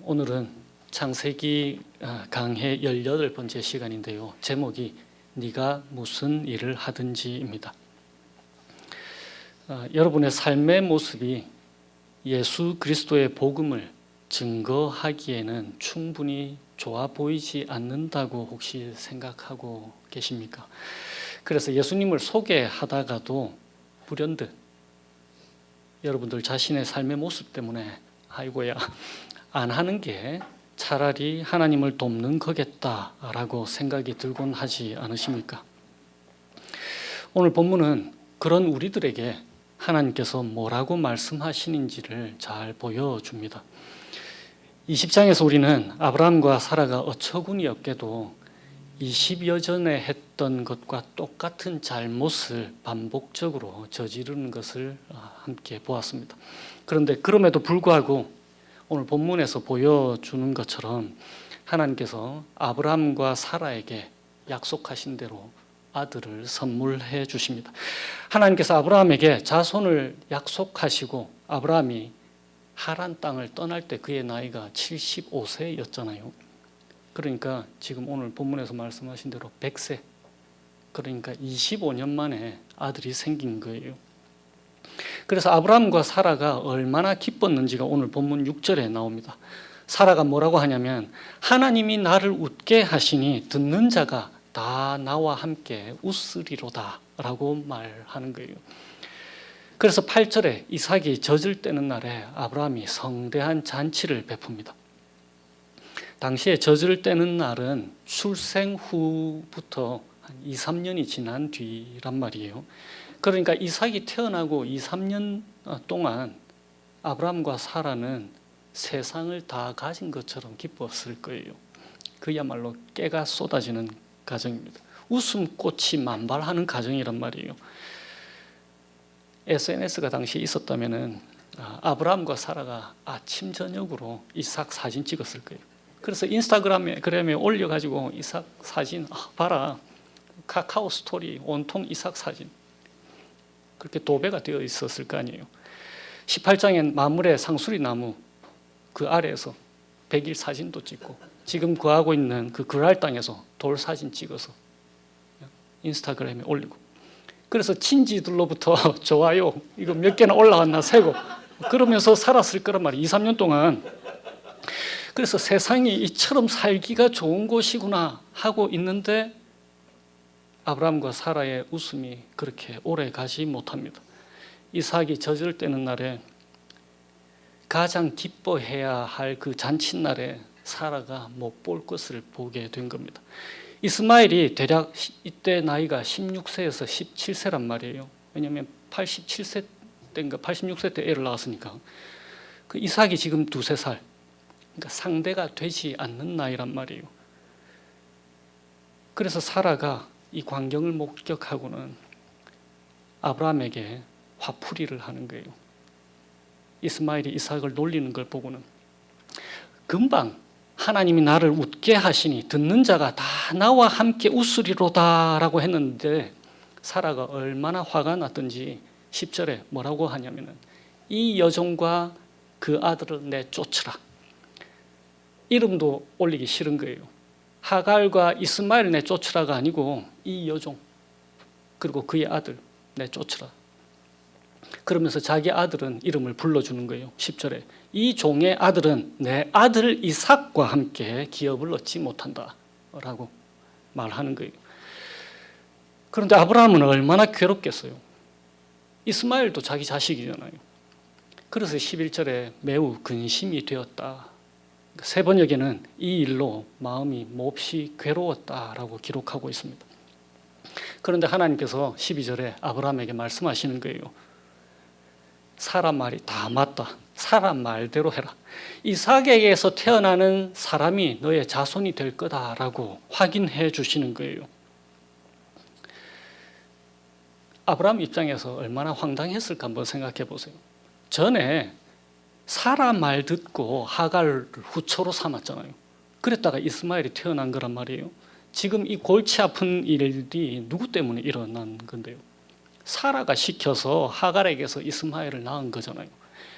오늘은 창세기 강해 18번째 시간인데요. 제목이 네가 무슨 일을 하든지입니다. 여러분의 삶의 모습이 예수 그리스도의 복음을 증거하기에는 충분히 좋아 보이지 않는다고 혹시 생각하고 계십니까? 그래서 예수님을 소개하다가도 불현듯 여러분들 자신의 삶의 모습 때문에 아이고야 안 하는 게 차라리 하나님을 돕는 거겠다라고 생각이 들곤 하지 않으십니까? 오늘 본문은 그런 우리들에게 하나님께서 뭐라고 말씀하시는지를 잘 보여줍니다. 20장에서 우리는 아브라함과 사라가 어처구니 없게도 20여 전에 했던 것과 똑같은 잘못을 반복적으로 저지르는 것을 함께 보았습니다. 그런데 그럼에도 불구하고 오늘 본문에서 보여주는 것처럼 하나님께서 아브라함과 사라에게 약속하신 대로 아들을 선물해 주십니다. 하나님께서 아브라함에게 자손을 약속하시고 아브라함이 하란 땅을 떠날 때 그의 나이가 75세였잖아요. 그러니까 지금 오늘 본문에서 말씀하신 대로 100세, 그러니까 25년 만에 아들이 생긴 거예요. 그래서 아브라함과 사라가 얼마나 기뻤는지가 오늘 본문 6절에 나옵니다. 사라가 뭐라고 하냐면 하나님이 나를 웃게 하시니 듣는 자가 다 나와 함께 웃으리로다 라고 말하는 거예요. 그래서 8절에 이삭이 젖을 떼는 날에 아브라함이 성대한 잔치를 베풉니다. 당시에 젖을 떼는 날은 출생 후부터 한 2, 3년이 지난 뒤란 말이에요. 그러니까 이삭이 태어나고 2, 3년 동안 아브라함과 사라는 세상을 다 가진 것처럼 기뻤을 거예요. 그야말로 깨가 쏟아지는 가정입니다. 웃음꽃이 만발하는 가정이란 말이에요. SNS가 당시에 있었다면 아브라함과 사라가 아침 저녁으로 이삭 사진 찍었을 거예요. 그래서 인스타그램에 올려가지고 이삭 사진 봐라, 카카오 스토리 온통 이삭 사진, 그렇게 도배가 되어 있었을 거 아니에요. 18장엔 마므레 상수리 나무 그 아래에서 100일 사진도 찍고 지금 거하고 있는 그 그랄 땅에서 돌 사진 찍어서 인스타그램에 올리고, 그래서 친지들로부터 좋아요 이거 몇 개나 올라왔나 세고 그러면서 살았을 거란 말이에요. 2, 3년 동안. 그래서 세상이 이처럼 살기가 좋은 곳이구나 하고 있는데 아브라함과 사라의 웃음이 그렇게 오래 가지 못합니다. 이삭이 젖을 떼는 날에 가장 기뻐해야 할 그 잔칫날에 사라가 못 볼 것을 보게 된 겁니다. 이스마엘이 대략 이때 나이가 16세에서 17세란 말이에요. 왜냐하면 87세 때인가 86세 때 애를 낳았으니까. 그 이삭이 지금 2, 3살, 그러니까 상대가 되지 않는 나이란 말이에요. 그래서 사라가 이 광경을 목격하고는 아브라함에게 화풀이를 하는 거예요. 이스마엘이 이삭을 놀리는 걸 보고는 금방 하나님이 나를 웃게 하시니 듣는 자가 다 나와 함께 웃으리로다 라고 했는데 사라가 얼마나 화가 났던지 10절에 뭐라고 하냐면은 이 여종과 그 아들을 내쫓으라. 이름도 올리기 싫은 거예요. 하갈과 이스마엘 내쫓으라가 아니고 이 여종 그리고 그의 아들 내쫓으라. 그러면서 자기 아들은 이름을 불러주는 거예요. 10절에 이 종의 아들은 내 아들 이삭과 함께 기업을 얻지 못한다 라고 말하는 거예요. 그런데 아브라함은 얼마나 괴롭겠어요. 이스마엘도 자기 자식이잖아요. 그래서 11절에 매우 근심이 되었다. 세번역에는 이 일로 마음이 몹시 괴로웠다라고 기록하고 있습니다. 그런데 하나님께서 12절에 아브라함에게 말씀하시는 거예요. 사라 말이 다 맞다. 사라 말대로 해라. 이삭에게서 태어나는 사람이 너의 자손이 될 거다라고 확인해 주시는 거예요. 아브라함 입장에서 얼마나 황당했을까 한번 생각해 보세요. 전에 사라 말 듣고 하갈을 후처로 삼았잖아요. 그랬다가 이스마엘이 태어난 거란 말이에요. 지금 이 골치 아픈 일이 누구 때문에 일어난 건데요? 사라가 시켜서 하갈에게서 이스마엘을 낳은 거잖아요.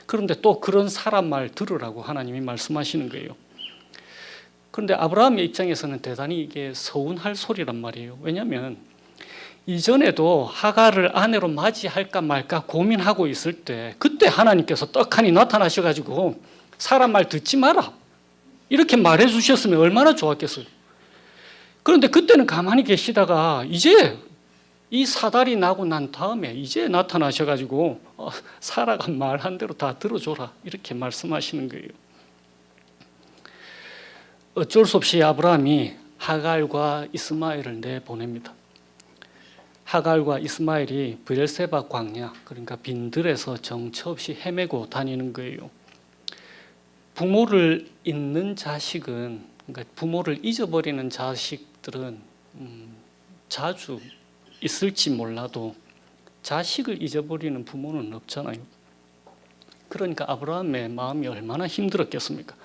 그런데 또 그런 사람 말 들으라고 하나님이 말씀하시는 거예요. 그런데 아브라함의 입장에서는 대단히 이게 서운할 소리란 말이에요. 왜냐하면 이전에도 하갈을 아내로 맞이할까 말까 고민하고 있을 때 그때 하나님께서 떡하니 나타나셔가지고 사람 말 듣지 마라 이렇게 말해 주셨으면 얼마나 좋았겠어요. 그런데 그때는 가만히 계시다가 이제 이 사달이 나고 난 다음에 이제 나타나셔가지고 사라가 말한 대로 다 들어줘라 이렇게 말씀하시는 거예요. 어쩔 수 없이 아브라함이 하갈과 이스마엘을 내보냅니다. 하갈과 이스마엘이 브엘세바 광야, 그러니까 빈들에서 정처 없이 헤매고 다니는 거예요. 부모를 잊는 자식은, 그러니까 부모를 잊어버리는 자식들은 자주 있을지 몰라도 자식을 잊어버리는 부모는 없잖아요. 그러니까 아브라함의 마음이 얼마나 힘들었겠습니까?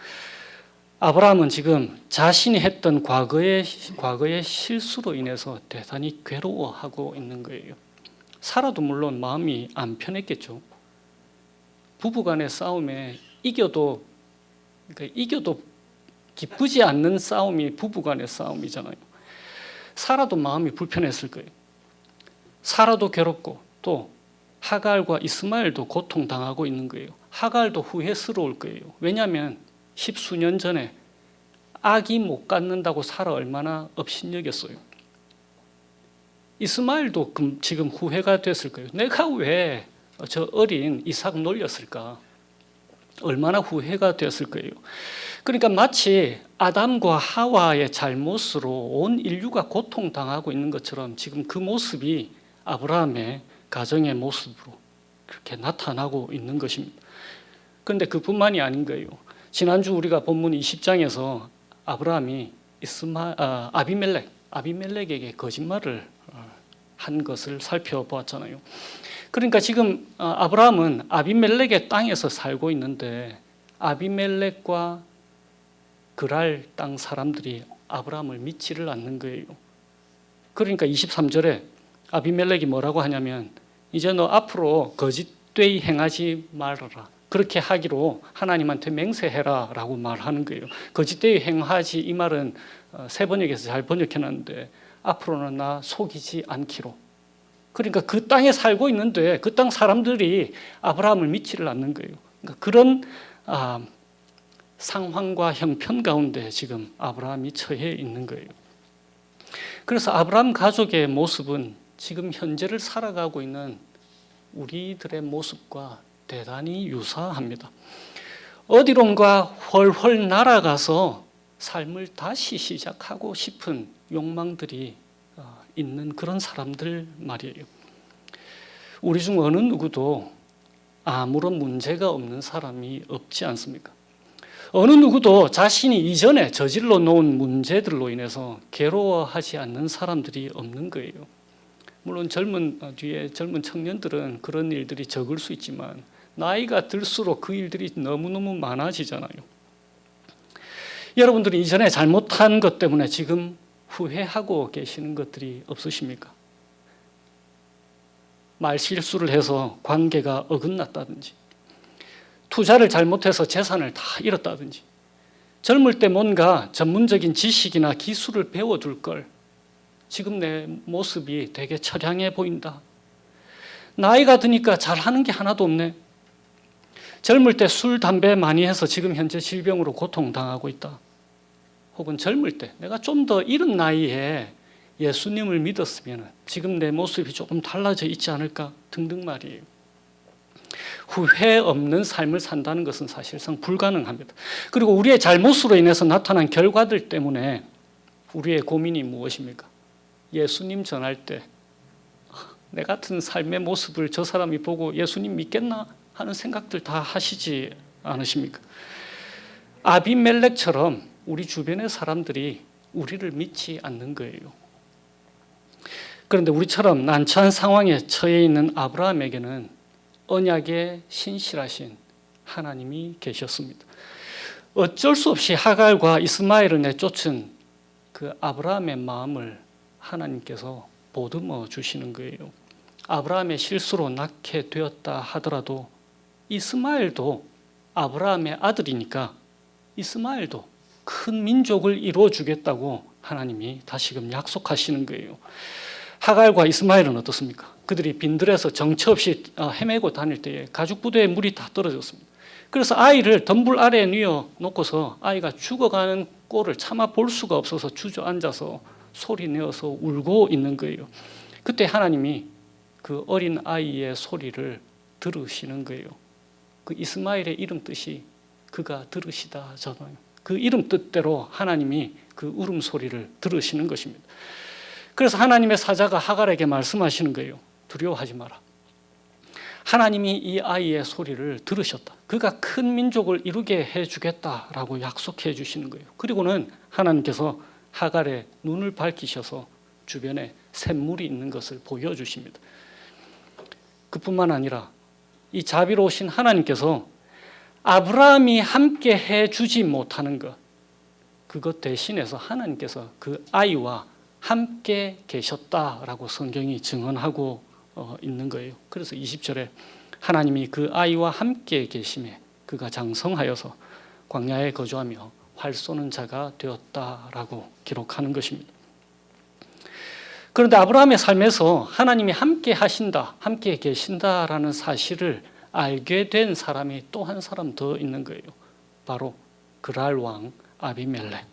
아브라함은 지금 자신이 했던 과거의 실수로 인해서 대단히 괴로워하고 있는 거예요. 사라도 물론 마음이 안 편했겠죠. 부부간의 싸움에 이겨도 기쁘지 않는 싸움이 부부간의 싸움이잖아요. 사라도 마음이 불편했을 거예요. 사라도 괴롭고 또 하갈과 이스마엘도 고통당하고 있는 거예요. 하갈도 후회스러울 거예요. 왜냐하면 10수년 전에 아기 못 갖는다고 사라 얼마나 업신여겼어요. 이스마엘도 지금 후회가 됐을 거예요. 내가 왜 저 어린 이삭 놀렸을까? 얼마나 후회가 됐을 거예요. 그러니까 마치 아담과 하와의 잘못으로 온 인류가 고통당하고 있는 것처럼 지금 그 모습이 아브라함의 가정의 모습으로 그렇게 나타나고 있는 것입니다. 그런데 그뿐만이 아닌 거예요. 지난주 우리가 본문 20장에서 아브라함이 아비멜렉에게 거짓말을 한 것을 살펴보았잖아요. 그러니까 지금 아브라함은 아비멜렉의 땅에서 살고 있는데 아비멜렉과 그랄 땅 사람들이 아브라함을 믿지를 않는 거예요. 그러니까 23절에 아비멜렉이 뭐라고 하냐면 이제 너 앞으로 거짓되이 행하지 말아라. 그렇게 하기로 하나님한테 맹세해라 라고 말하는 거예요. 거짓되이 행하지 이 말은 새 번역에서 잘 번역해놨는데 앞으로는 나 속이지 않기로. 그러니까 그 땅에 살고 있는데 그 땅 사람들이 아브라함을 믿지를 않는 거예요. 그러니까 그런 상황과 형편 가운데 지금 아브라함이 처해 있는 거예요. 그래서 아브라함 가족의 모습은 지금 현재를 살아가고 있는 우리들의 모습과 대단히 유사합니다. 어디론가 훨훨 날아가서 삶을 다시 시작하고 싶은 욕망들이 있는 그런 사람들 말이에요. 우리 중 어느 누구도 아무런 문제가 없는 사람이 없지 않습니까? 어느 누구도 자신이 이전에 저질러 놓은 문제들로 인해서 괴로워하지 않는 사람들이 없는 거예요. 물론 젊은 청년들은 그런 일들이 적을 수 있지만 나이가 들수록 그 일들이 너무너무 많아지잖아요. 여러분들은 이전에 잘못한 것 때문에 지금 후회하고 계시는 것들이 없으십니까? 말실수를 해서 관계가 어긋났다든지 투자를 잘못해서 재산을 다 잃었다든지 젊을 때 뭔가 전문적인 지식이나 기술을 배워둘 걸 지금 내 모습이 되게 처량해 보인다. 나이가 드니까 잘하는 게 하나도 없네. 젊을 때 술, 담배 많이 해서 지금 현재 질병으로 고통당하고 있다. 혹은 젊을 때 내가 좀 더 이른 나이에 예수님을 믿었으면 지금 내 모습이 조금 달라져 있지 않을까 등등 말이에요. 후회 없는 삶을 산다는 것은 사실상 불가능합니다. 그리고 우리의 잘못으로 인해서 나타난 결과들 때문에 우리의 고민이 무엇입니까? 예수님 전할 때 내 같은 삶의 모습을 저 사람이 보고 예수님 믿겠나 하는 생각들 다 하시지 않으십니까? 아비멜렉처럼 우리 주변의 사람들이 우리를 믿지 않는 거예요. 그런데 우리처럼 난처한 상황에 처해 있는 아브라함에게는 언약에 신실하신 하나님이 계셨습니다. 어쩔 수 없이 하갈과 이스마엘을 내쫓은 그 아브라함의 마음을 하나님께서 보듬어 주시는 거예요. 아브라함의 실수로 낳게 되었다 하더라도 이스마엘도 아브라함의 아들이니까 이스마엘도 큰 민족을 이루어주겠다고 하나님이 다시금 약속하시는 거예요. 하갈과 이스마엘은 어떻습니까? 그들이 빈들에서 정처 없이 헤매고 다닐 때에 가죽 부대에 물이 다 떨어졌습니다. 그래서 아이를 덤불 아래에 뉘어 놓고서 아이가 죽어가는 꼴을 차마 볼 수가 없어서 주저앉아서 소리 내어서 울고 있는 거예요. 그때 하나님이 그 어린 아이의 소리를 들으시는 거예요. 그 이스마엘의 이름 뜻이 그가 들으시다잖아요. 그 이름 뜻대로 하나님이 그 울음소리를 들으시는 것입니다. 그래서 하나님의 사자가 하갈에게 말씀하시는 거예요. 두려워하지 마라. 하나님이 이 아이의 소리를 들으셨다. 그가 큰 민족을 이루게 해주겠다라고 약속해 주시는 거예요. 그리고는 하나님께서 하갈의 눈을 밝히셔서 주변에 샘물이 있는 것을 보여주십니다. 그뿐만 아니라 이 자비로우신 하나님께서 아브라함이 함께 해주지 못하는 것, 그것 대신해서 하나님께서 그 아이와 함께 계셨다라고 성경이 증언하고 있는 거예요. 그래서 20절에 하나님이 그 아이와 함께 계심에 그가 장성하여서 광야에 거주하며 활 쏘는 자가 되었다라고 기록하는 것입니다. 그런데 아브라함의 삶에서 하나님이 함께 하신다, 함께 계신다라는 사실을 알게 된 사람이 또 한 사람 더 있는 거예요. 바로 그랄 왕 아비멜렉.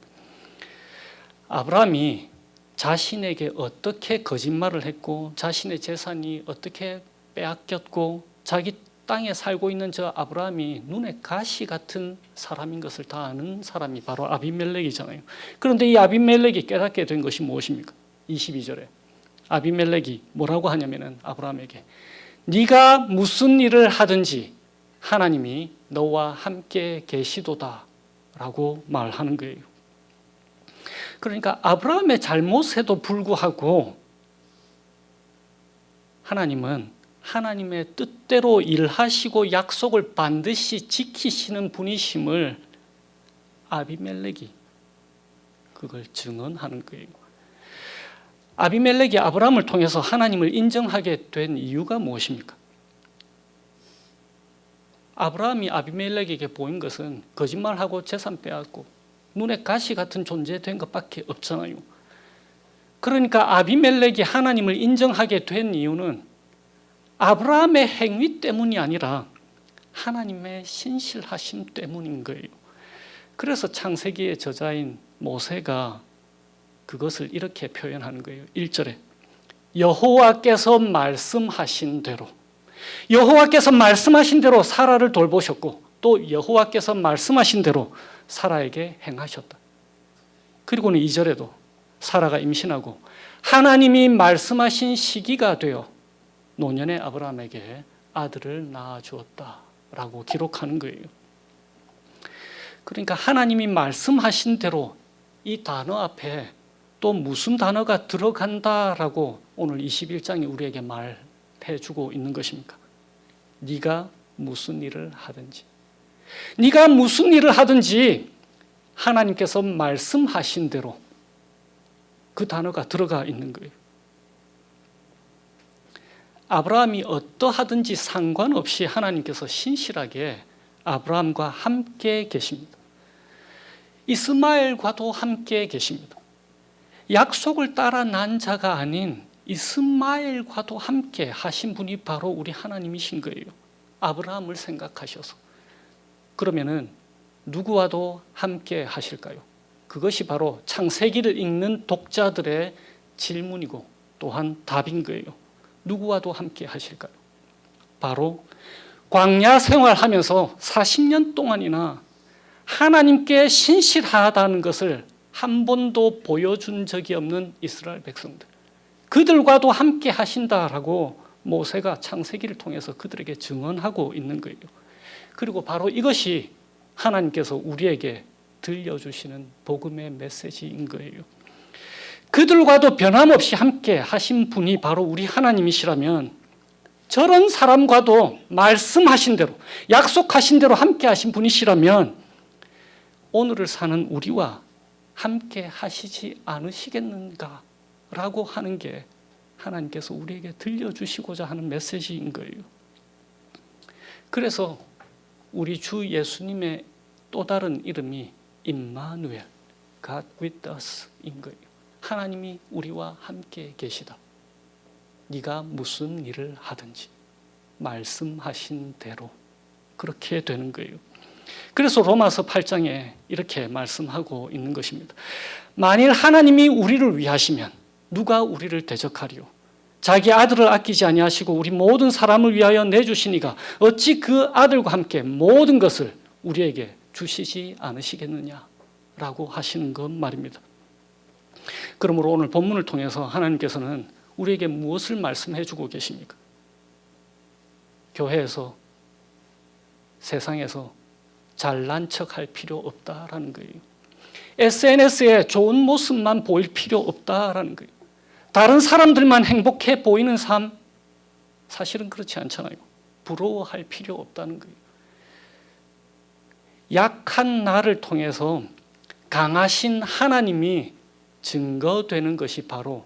아브라함이 자신에게 어떻게 거짓말을 했고 자신의 재산이 어떻게 빼앗겼고 자기 땅에 살고 있는 저 아브라함이 눈에 가시 같은 사람인 것을 다 아는 사람이 바로 아비멜렉이잖아요. 그런데 이 아비멜렉이 깨닫게 된 것이 무엇입니까? 22절에 아비멜렉이 뭐라고 하냐면은 아브라함에게 네가 무슨 일을 하든지 하나님이 너와 함께 계시도다 라고 말하는 거예요. 그러니까 아브라함의 잘못에도 불구하고 하나님은 하나님의 뜻대로 일하시고 약속을 반드시 지키시는 분이심을 아비멜렉이 그걸 증언하는 거예요. 아비멜렉이 아브라함을 통해서 하나님을 인정하게 된 이유가 무엇입니까? 아브라함이 아비멜렉에게 보인 것은 거짓말하고 재산 빼앗고 눈에 가시 같은 존재 된 것밖에 없잖아요. 그러니까 아비멜렉이 하나님을 인정하게 된 이유는 아브라함의 행위 때문이 아니라 하나님의 신실하심 때문인 거예요. 그래서 창세기의 저자인 모세가 그것을 이렇게 표현하는 거예요. 1절에 여호와께서 말씀하신 대로, 여호와께서 말씀하신 대로 사라를 돌보셨고 또 여호와께서 말씀하신 대로 사라에게 행하셨다. 그리고는 2절에도 사라가 임신하고 하나님이 말씀하신 시기가 되어 노년의 아브라함에게 아들을 낳아주었다라고 기록하는 거예요. 그러니까 하나님이 말씀하신 대로 이 단어 앞에 또 무슨 단어가 들어간다라고 오늘 21장이 우리에게 말해주고 있는 것입니까? 네가 무슨 일을 하든지, 네가 무슨 일을 하든지 하나님께서 말씀하신 대로 그 단어가 들어가 있는 거예요. 아브라함이 어떠하든지 상관없이 하나님께서 신실하게 아브라함과 함께 계십니다. 이스마엘과도 함께 계십니다. 약속을 따라 난 자가 아닌 이스마엘과도 함께 하신 분이 바로 우리 하나님이신 거예요. 아브라함을 생각하셔서. 그러면은 누구와도 함께 하실까요? 그것이 바로 창세기를 읽는 독자들의 질문이고 또한 답인 거예요. 누구와도 함께 하실까요? 바로 광야 생활하면서 40년 동안이나 하나님께 신실하다는 것을 한 번도 보여준 적이 없는 이스라엘 백성들, 그들과도 함께 하신다라고 모세가 창세기를 통해서 그들에게 증언하고 있는 거예요. 그리고 바로 이것이 하나님께서 우리에게 들려주시는 복음의 메시지인 거예요. 그들과도 변함없이 함께 하신 분이 바로 우리 하나님이시라면 저런 사람과도 말씀하신 대로, 약속하신 대로 함께 하신 분이시라면 오늘을 사는 우리와 함께 하시지 않으시겠는가 라고 하는 게 하나님께서 우리에게 들려주시고자 하는 메시지인 거예요. 그래서 우리 주 예수님의 또 다른 이름이 임마누엘, God with us인 거예요. 하나님이 우리와 함께 계시다. 네가 무슨 일을 하든지 말씀하신 대로 그렇게 되는 거예요. 그래서 로마서 8장에 이렇게 말씀하고 있는 것입니다. 만일 하나님이 우리를 위하시면 누가 우리를 대적하리요? 자기 아들을 아끼지 아니하시고 우리 모든 사람을 위하여 내주시니가 어찌 그 아들과 함께 모든 것을 우리에게 주시지 않으시겠느냐라고 하시는 것 말입니다. 그러므로 오늘 본문을 통해서 하나님께서는 우리에게 무엇을 말씀해 주고 계십니까? 교회에서, 세상에서 잘난 척할 필요 없다라는 거예요. SNS에 좋은 모습만 보일 필요 없다라는 거예요. 다른 사람들만 행복해 보이는 삶, 사실은 그렇지 않잖아요. 부러워할 필요 없다는 거예요. 약한 나를 통해서 강하신 하나님이 증거되는 것이 바로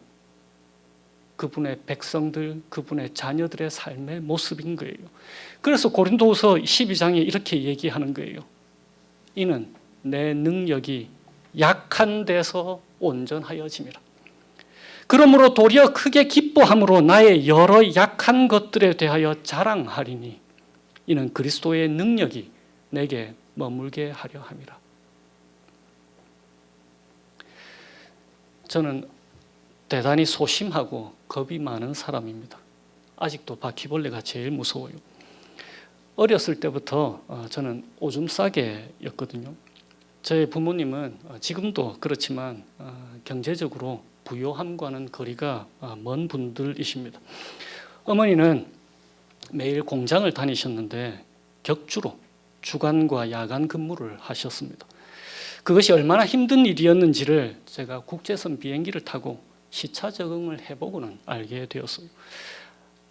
그분의 백성들, 그분의 자녀들의 삶의 모습인 거예요. 그래서 고린도후서 12장에 이렇게 얘기하는 거예요. 이는 내 능력이 약한 데서 온전하여짐이라. 그러므로 도리어 크게 기뻐함으로 나의 여러 약한 것들에 대하여 자랑하리니 이는 그리스도의 능력이 내게 머물게 하려 함이라. 저는 대단히 소심하고 겁이 많은 사람입니다. 아직도 바퀴벌레가 제일 무서워요. 어렸을 때부터 저는 오줌 싸개였거든요. 저희 부모님은 지금도 그렇지만 경제적으로 부요함과는 거리가 먼 분들이십니다. 어머니는 매일 공장을 다니셨는데 격주로 주간과 야간 근무를 하셨습니다. 그것이 얼마나 힘든 일이었는지를 제가 국제선 비행기를 타고 시차 적응을 해보고는 알게 되었어요.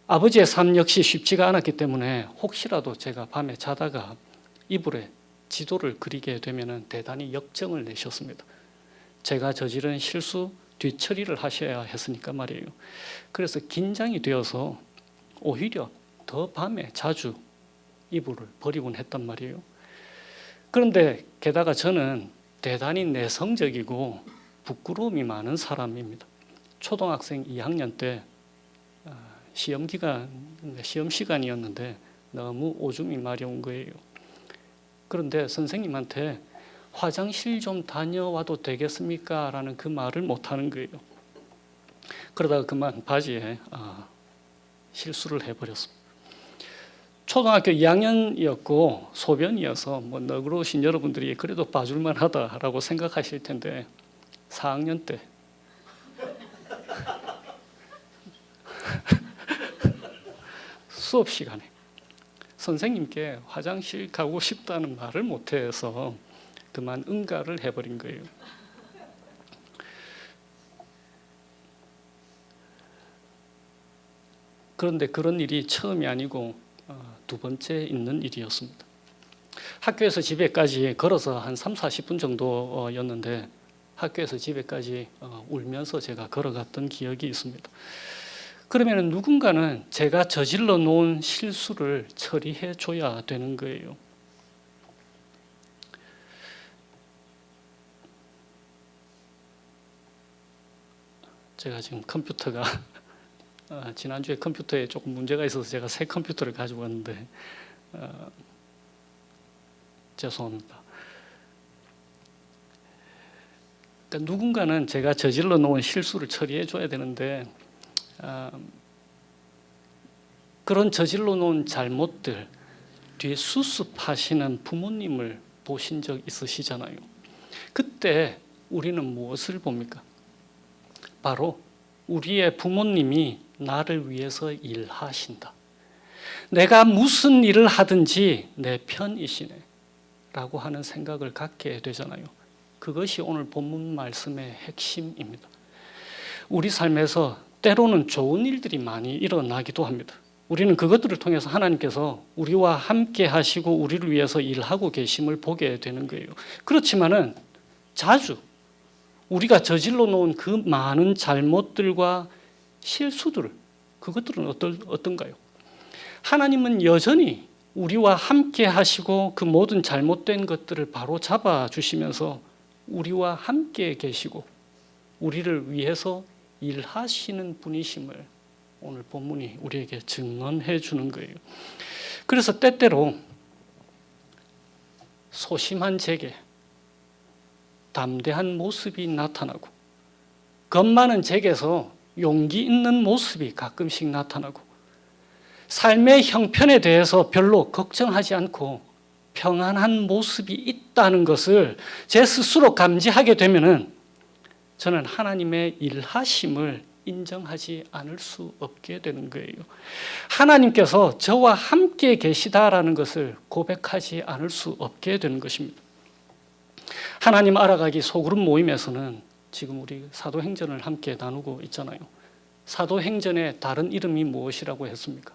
아버지의 삶 역시 쉽지가 않았기 때문에 혹시라도 제가 밤에 자다가 이불에 지도를 그리게 되면 대단히 역정을 내셨습니다. 제가 저지른 실수 뒤처리를 하셔야 했으니까 말이에요. 그래서 긴장이 되어서 오히려 더 밤에 자주 이불을 버리곤 했단 말이에요. 그런데 게다가 저는 대단히 내성적이고 부끄러움이 많은 사람입니다. 초등학생 2학년 때 시험 시간이었는데 너무 오줌이 마려운 거예요. 그런데 선생님한테 화장실 좀 다녀와도 되겠습니까? 라는 그 말을 못하는 거예요. 그러다가 그만 바지에 실수를 해버렸습니다. 초등학교 2학년이었고 소변이어서 뭐 너그러우신 여러분들이 그래도 봐줄만 하다라고 생각하실 텐데 4학년 때 수업 시간에 선생님께 화장실 가고 싶다는 말을 못해서 그만 응가를 해버린 거예요. 그런데 그런 일이 처음이 아니고 두 번째 있는 일이었습니다. 학교에서 집에까지 걸어서 한 30-40분 정도였는데 학교에서 집에까지 울면서 제가 걸어갔던 기억이 있습니다. 그러면 누군가는 제가 저질러 놓은 실수를 처리해 줘야 되는 거예요. 제가 지금 컴퓨터가 지난주에 컴퓨터에 조금 문제가 있어서 제가 새 컴퓨터를 가지고 왔는데 죄송합니다. 그러니까 누군가는 제가 저질러 놓은 실수를 처리해 줘야 되는데 그런 저질러 놓은 잘못들 뒤에 수습하시는 부모님을 보신 적 있으시잖아요. 그때 우리는 무엇을 봅니까? 바로 우리의 부모님이 나를 위해서 일하신다. 내가 무슨 일을 하든지 내 편이시네 라고 하는 생각을 갖게 되잖아요. 그것이 오늘 본문 말씀의 핵심입니다. 우리 삶에서 때로는 좋은 일들이 많이 일어나기도 합니다. 우리는 그것들을 통해서 하나님께서 우리와 함께 하시고 우리를 위해서 일하고 계심을 보게 되는 거예요. 그렇지만은 자주 우리가 저질러 놓은 그 많은 잘못들과 실수들, 그것들은 어떤가요? 하나님은 여전히 우리와 함께 하시고 그 모든 잘못된 것들을 바로 잡아 주시면서 우리와 함께 계시고 우리를 위해서 일하시는 분이심을 오늘 본문이 우리에게 증언해 주는 거예요. 그래서 때때로 소심한 제게 담대한 모습이 나타나고 겁 많은 제게서 용기 있는 모습이 가끔씩 나타나고 삶의 형편에 대해서 별로 걱정하지 않고 평안한 모습이 있다는 것을 제 스스로 감지하게 되면은 저는 하나님의 일하심을 인정하지 않을 수 없게 되는 거예요. 하나님께서 저와 함께 계시다라는 것을 고백하지 않을 수 없게 되는 것입니다. 하나님 알아가기 소그룹 모임에서는 지금 우리 사도행전을 함께 나누고 있잖아요. 사도행전의 다른 이름이 무엇이라고 했습니까?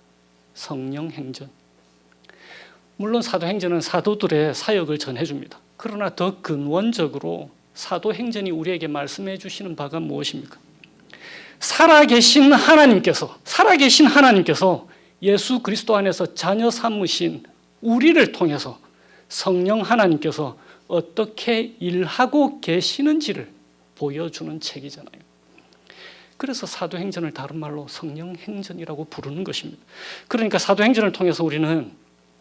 성령행전. 물론 사도행전은 사도들의 사역을 전해줍니다. 그러나 더 근원적으로 사도행전이 우리에게 말씀해 주시는 바가 무엇입니까? 살아계신 하나님께서 예수 그리스도 안에서 자녀 삼으신 우리를 통해서 성령 하나님께서 어떻게 일하고 계시는지를 보여주는 책이잖아요. 그래서 사도행전을 다른 말로 성령행전이라고 부르는 것입니다. 그러니까 사도행전을 통해서 우리는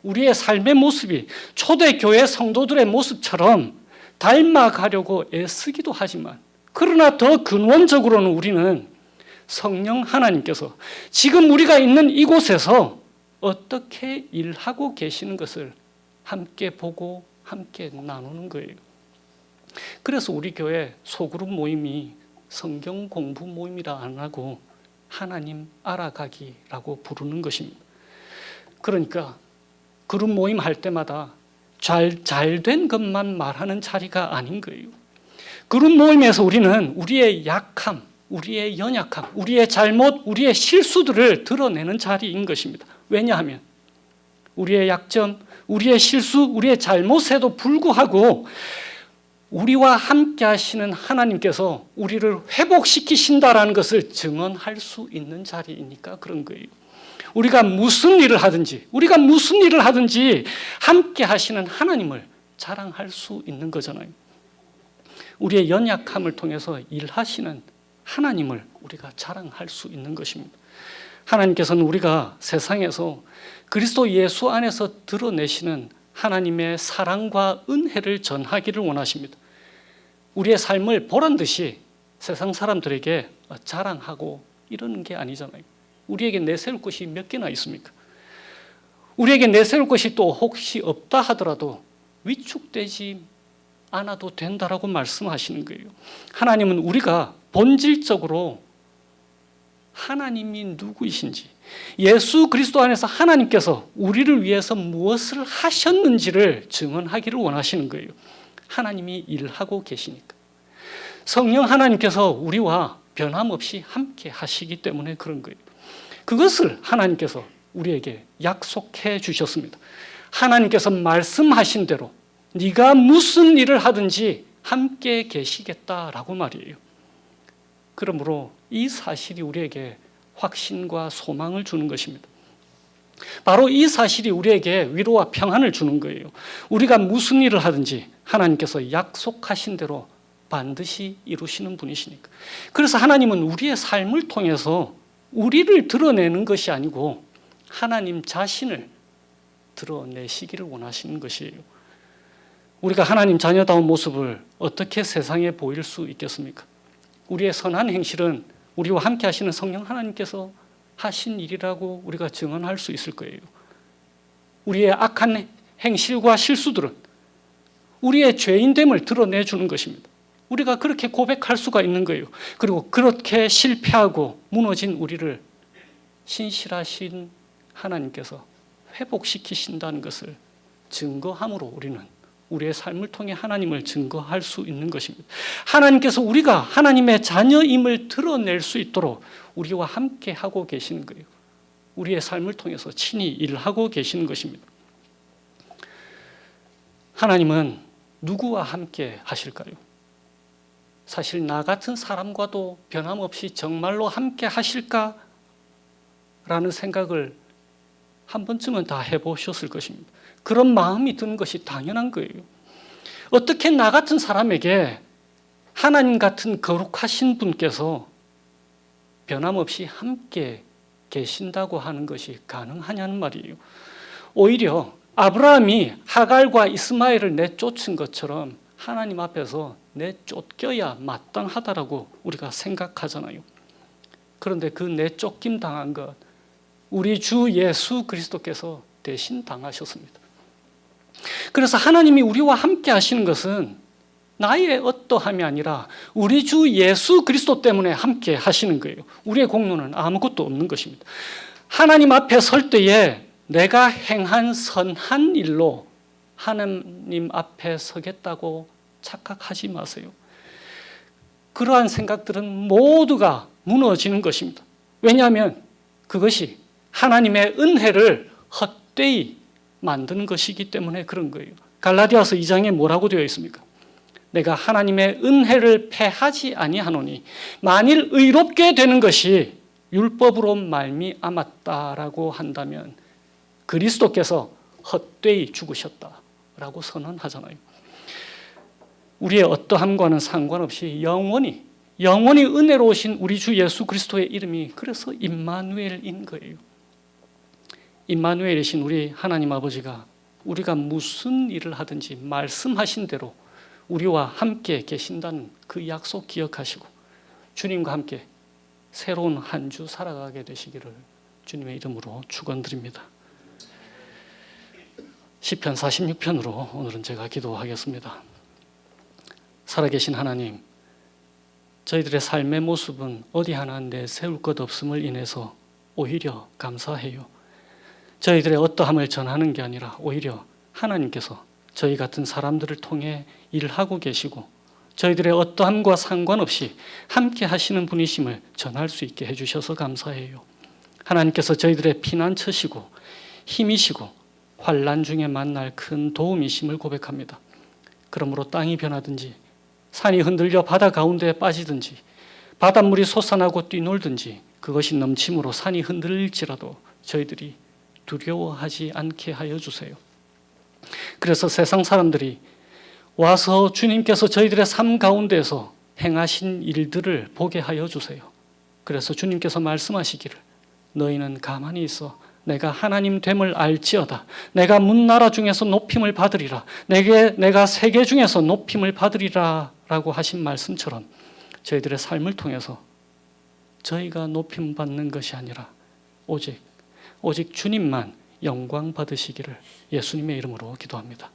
우리의 삶의 모습이 초대교회 성도들의 모습처럼 닮아가려고 애쓰기도 하지만 그러나 더 근원적으로는 우리는 성령 하나님께서 지금 우리가 있는 이곳에서 어떻게 일하고 계시는 것을 함께 보고 함께 나누는 거예요. 그래서 우리 교회 소그룹 모임이 성경 공부 모임이라 안 하고 하나님 알아가기라고 부르는 것입니다. 그러니까 그룹 모임 할 때마다 잘된 것만 말하는 자리가 아닌 거예요. 그룹 모임에서 우리는 우리의 약함, 우리의 연약함, 우리의 잘못, 우리의 실수들을 드러내는 자리인 것입니다. 왜냐하면 우리의 약점, 우리의 실수, 우리의 잘못에도 불구하고 우리와 함께 하시는 하나님께서 우리를 회복시키신다라는 것을 증언할 수 있는 자리이니까 그런 거예요. 우리가 무슨 일을 하든지 함께 하시는 하나님을 자랑할 수 있는 거잖아요. 우리의 연약함을 통해서 일하시는 하나님을 우리가 자랑할 수 있는 것입니다. 하나님께서는 우리가 세상에서 그리스도 예수 안에서 드러내시는 하나님의 사랑과 은혜를 전하기를 원하십니다. 우리의 삶을 보란 듯이 세상 사람들에게 자랑하고 이러는 게 아니잖아요. 우리에게 내세울 것이 몇 개나 있습니까? 우리에게 내세울 것이 또 혹시 없다 하더라도 위축되지 않아도 된다라고 말씀하시는 거예요. 하나님은 우리가 본질적으로 하나님이 누구이신지, 예수 그리스도 안에서 하나님께서 우리를 위해서 무엇을 하셨는지를 증언하기를 원하시는 거예요. 하나님이 일하고 계시니까. 성령 하나님께서 우리와 변함없이 함께 하시기 때문에 그런 거예요. 그것을 하나님께서 우리에게 약속해 주셨습니다. 하나님께서 말씀하신 대로 네가 무슨 일을 하든지 함께 계시겠다라고 말이에요. 그러므로 이 사실이 우리에게 확신과 소망을 주는 것입니다. 바로 이 사실이 우리에게 위로와 평안을 주는 거예요. 우리가 무슨 일을 하든지 하나님께서 약속하신 대로 반드시 이루시는 분이시니까. 그래서 하나님은 우리의 삶을 통해서 우리를 드러내는 것이 아니고 하나님 자신을 드러내시기를 원하시는 것이에요. 우리가 하나님 자녀다운 모습을 어떻게 세상에 보일 수 있겠습니까? 우리의 선한 행실은 우리와 함께 하시는 성령 하나님께서 하신 일이라고 우리가 증언할 수 있을 거예요. 우리의 악한 행실과 실수들은 우리의 죄인됨을 드러내주는 것입니다. 우리가 그렇게 고백할 수가 있는 거예요. 그리고 그렇게 실패하고 무너진 우리를 신실하신 하나님께서 회복시키신다는 것을 증거함으로 우리는 우리의 삶을 통해 하나님을 증거할 수 있는 것입니다. 하나님께서 우리가 하나님의 자녀임을 드러낼 수 있도록 우리와 함께 하고 계시는 거예요. 우리의 삶을 통해서 친히 일하고 계시는 것입니다. 하나님은 누구와 함께 하실까요? 사실 나 같은 사람과도 변함없이 정말로 함께 하실까라는 생각을 한 번쯤은 다 해보셨을 것입니다. 그런 마음이 드는 것이 당연한 거예요. 어떻게 나 같은 사람에게 하나님 같은 거룩하신 분께서 변함없이 함께 계신다고 하는 것이 가능하냐는 말이에요. 오히려 아브라함이 하갈과 이스마엘을 내쫓은 것처럼 하나님 앞에서 내쫓겨야 마땅하다라고 우리가 생각하잖아요. 그런데 그 내쫓김 당한 것, 우리 주 예수 그리스도께서 대신 당하셨습니다. 그래서 하나님이 우리와 함께 하시는 것은 나의 어떠함이 아니라 우리 주 예수 그리스도 때문에 함께 하시는 거예요. 우리의 공로는 아무것도 없는 것입니다. 하나님 앞에 설 때에 내가 행한 선한 일로 하나님 앞에 서겠다고 착각하지 마세요. 그러한 생각들은 모두가 무너지는 것입니다. 왜냐하면 그것이 하나님의 은혜를 헛되이 만드는 것이기 때문에 그런 거예요. 갈라디아서 2장에 뭐라고 되어 있습니까? 내가 하나님의 은혜를 패하지 아니하노니 만일 의롭게 되는 것이 율법으로 말미암았다라고 한다면 그리스도께서 헛되이 죽으셨다라고 선언하잖아요. 우리의 어떠함과는 상관없이 영원히 은혜로우신 우리 주 예수 그리스도의 이름이 그래서 임마누엘인 거예요. 임마누엘이신 우리 하나님 아버지가 우리가 무슨 일을 하든지 말씀하신 대로 우리와 함께 계신다는 그 약속 기억하시고 주님과 함께 새로운 한 주 살아가게 되시기를 주님의 이름으로 축원드립니다. 시편 46편으로 오늘은 제가 기도하겠습니다. 살아계신 하나님, 저희들의 삶의 모습은 어디 하나 내세울 것 없음을 인해서 오히려 감사해요. 저희들의 어떠함을 전하는 게 아니라 오히려 하나님께서 저희 같은 사람들을 통해 일을 하고 계시고 저희들의 어떠함과 상관없이 함께 하시는 분이심을 전할 수 있게 해주셔서 감사해요. 하나님께서 저희들의 피난처시고 힘이시고 환난 중에 만날 큰 도움이심을 고백합니다. 그러므로 땅이 변하든지 산이 흔들려 바다 가운데에 빠지든지 바닷물이 솟아나고 뛰놀든지 그것이 넘침으로 산이 흔들릴지라도 저희들이 두려워하지 않게 하여 주세요. 그래서 세상 사람들이 와서 주님께서 저희들의 삶 가운데에서 행하신 일들을 보게 하여 주세요. 그래서 주님께서 말씀하시기를 너희는 가만히 있어 내가 하나님 됨을 알지어다. 내가 문나라 중에서 높임을 받으리라. 내가 세계 중에서 높임을 받으리라 라고 하신 말씀처럼 저희들의 삶을 통해서 저희가 높임 받는 것이 아니라 오직 주님만 영광 받으시기를 예수님의 이름으로 기도합니다.